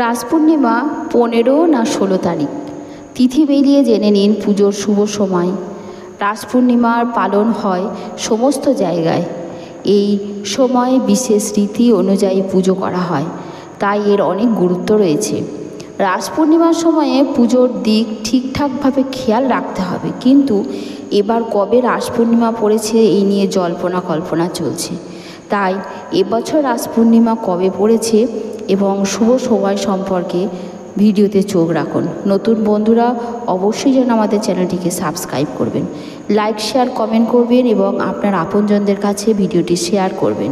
রাস পূর্ণিমা 15 না 16 তারিখ। তিথি বেরিয়ে জেনে নিন পুজোর শুভ সময়। রাস পূর্ণিমার পালন হয় সমস্ত জায়গায়। এই সময়ে বিশেষ রীতি অনুযায়ী পুজো করা হয়, তাই এর অনেক গুরুত্ব রয়েছে। রাস পূর্ণিমার সময়ে পুজোর দিক ঠিকঠাকভাবে খেয়াল রাখতে হবে, কিন্তু এবার কবে রাস পূর্ণিমা পড়েছে এই নিয়ে জল্পনা কল্পনা চলছে। তাই এবছর রাস পূর্ণিমা কবে পড়েছে এবং শুভ সময় সম্পর্কে ভিডিওতে চোখ রাখুন। নতুন বন্ধুরা অবশ্যই যেন আমাদের চ্যানেলটিকে সাবস্ক্রাইব করবেন, লাইক শেয়ার কমেন্ট করবেন এবং আপনার আপনজনদের কাছে ভিডিওটি শেয়ার করবেন।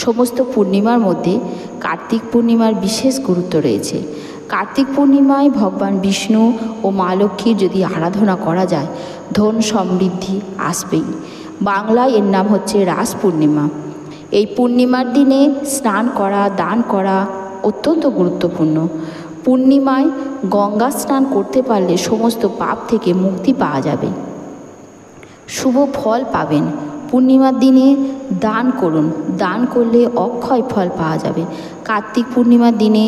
সমস্ত পূর্ণিমার মধ্যে কার্তিক পূর্ণিমার বিশেষ গুরুত্ব রয়েছে। কার্তিক পূর্ণিমায় ভগবান বিষ্ণু ও মা লক্ষ্মীর যদি আরাধনা করা যায়, ধন সমৃদ্ধি আসবেই। বাংলায় এর নাম হচ্ছে রাস পূর্ণিমা। এই পূর্ণিমার দিনে স্নান করা, দান করা অত্যন্ত গুরুত্বপূর্ণ। পূর্ণিমায় গঙ্গা স্নান করতে পারলে সমস্ত পাপ থেকে মুক্তি পাওয়া যাবে, শুভ ফল পাবেন। পূর্ণিমার দিনে দান করুন, দান করলে অক্ষয় ফল পাওয়া যাবে। কার্তিক পূর্ণিমার দিনে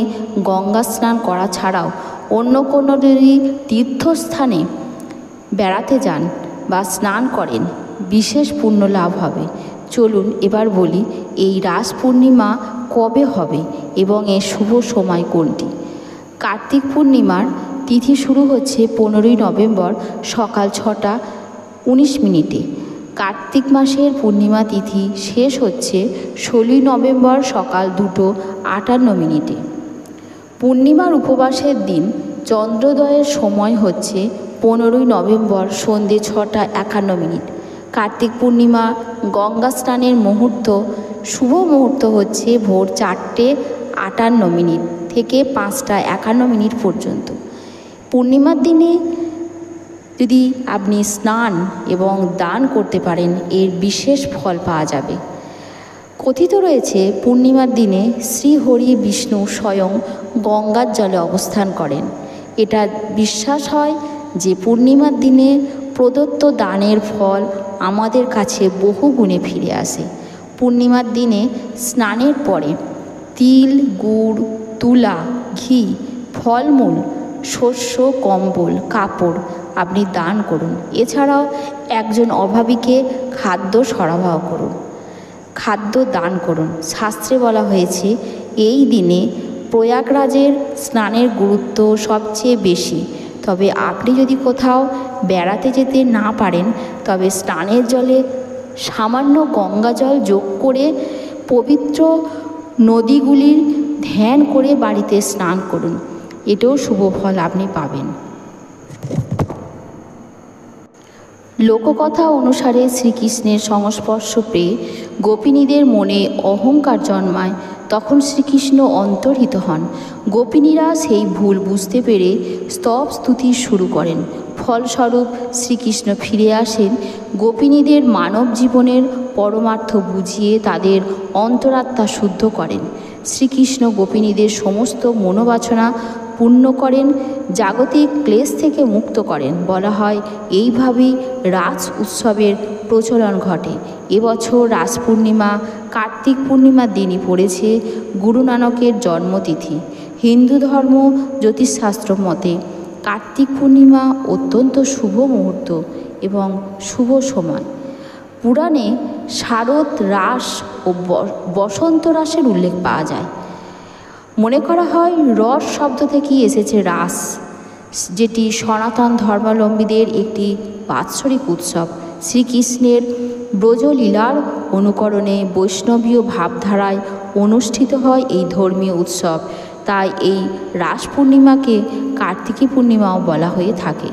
গঙ্গা স্নান করা ছাড়াও অন্য কোনো যদি তীর্থস্থানে বেড়াতে যান বা স্নান করেন, বিশেষ পুণ্য লাভ হবে। চলুন এবার বলি এই রাস পূর্ণিমা কবে হবে এবং এর শুভ সময় কোনটি। কার্তিক পূর্ণিমার তিথি শুরু হচ্ছে 15ই নভেম্বর সকাল 6টা 19 মিনিটে। কার্তিক মাসের পূর্ণিমা তিথি শেষ হচ্ছে 16ই নভেম্বর সকাল 2টো 58 মিনিটে। পূর্ণিমার উপবাসের দিন চন্দ্রোদয়ের সময় হচ্ছে 15ই নভেম্বর সন্ধ্যে 6টা 51 মিনিট। কার্তিক পূর্ণিমা গঙ্গা স্নানের মুহূর্ত, শুভ মুহূর্ত হচ্ছে ভোর 4টে 58 মিনিট থেকে 5টা 51 মিনিট পর্যন্ত। পূর্ণিমার দিনে যদি আপনি স্নান এবং দান করতে পারেন, এর বিশেষ ফল পাওয়া যাবে। কথিত রয়েছে পূর্ণিমার দিনে শ্রীহরি বিষ্ণু স্বয়ং গঙ্গার জলে অবস্থান করেন। এটা বিশ্বাস হয় যে পূর্ণিমার দিনে প্রদত্ত দানের ফল আমাদের কাছে বহু গুণে ফিরে আসে। পূর্ণিমার দিনে স্নানের পরে তিল, গুড়, তুলা, ঘি, ফলমূল, শস্য, কম্বল, কাপড় আপনি দান করুন। এছাড়াও একজন অভাবীকে খাদ্য সরবরাহ করুন, খাদ্য দান করুন। শাস্ত্রে বলা হয়েছে এই দিনে প্রয়াগরাজের স্নানের গুরুত্ব সবচেয়ে বেশি। তবে আপনি যদি কোথাও বেড়াতে যেতে না পারেন, তবে স্নানের জলে সামান্য গঙ্গা জল যোগ করে পবিত্র নদীগুলির ধ্যান করে বাড়িতে স্নান করুন, এটাও শুভ ফল আপনি পাবেন। লোককথা অনুসারে শ্রীকৃষ্ণের সংস্পর্শ পেয়ে গোপিনীদের মনে অহংকার জন্মায়। তখন শ্রীকৃষ্ণ অন্তর্হিত হন। গোপিনীরা সেই ভুল বুঝতে পেরে স্তব স্তুতি শুরু করেন। ফলস্বরূপ শ্রীকৃষ্ণ ফিরে আসেন। গোপিনীদের মানব জীবনের পরমার্থ বুঝিয়ে তাদের অন্তরাত্মা শুদ্ধ করেন। শ্রীকৃষ্ণ গোপিনীদের সমস্ত মনোবাসনা পূর্ণ করেন, জাগতিক ক্লেশ থেকে মুক্ত করেন। বলা হয় এইভাবেই রাস উৎসবের প্রচলন ঘটে। এবছর রাস পূর্ণিমা কার্তিক পূর্ণিমার দিনই পড়েছে গুরু নানকের জন্মতিথি। হিন্দু ধর্ম জ্যোতিষশাস্ত্র মতে কার্তিক পূর্ণিমা অত্যন্ত শুভ মুহূর্ত এবং শুভ সময়। পুরাণে শারদ রাস ও বসন্ত রাসের উল্লেখ পাওয়া যায়। মনে করা হয় রস শব্দ থেকেই এসেছে রাস, যেটি সনাতন ধর্মাবলম্বীদের একটি বাৎসরিক উৎসব। শ্রীকৃষ্ণের ব্রজলীলার অনুকরণে বৈষ্ণবীয় ভাবধারায় অনুষ্ঠিত হয় এই ধর্মীয় উৎসব। তাই এই রাস পূর্ণিমাকে কার্তিকী পূর্ণিমাও বলা হয়ে থাকে।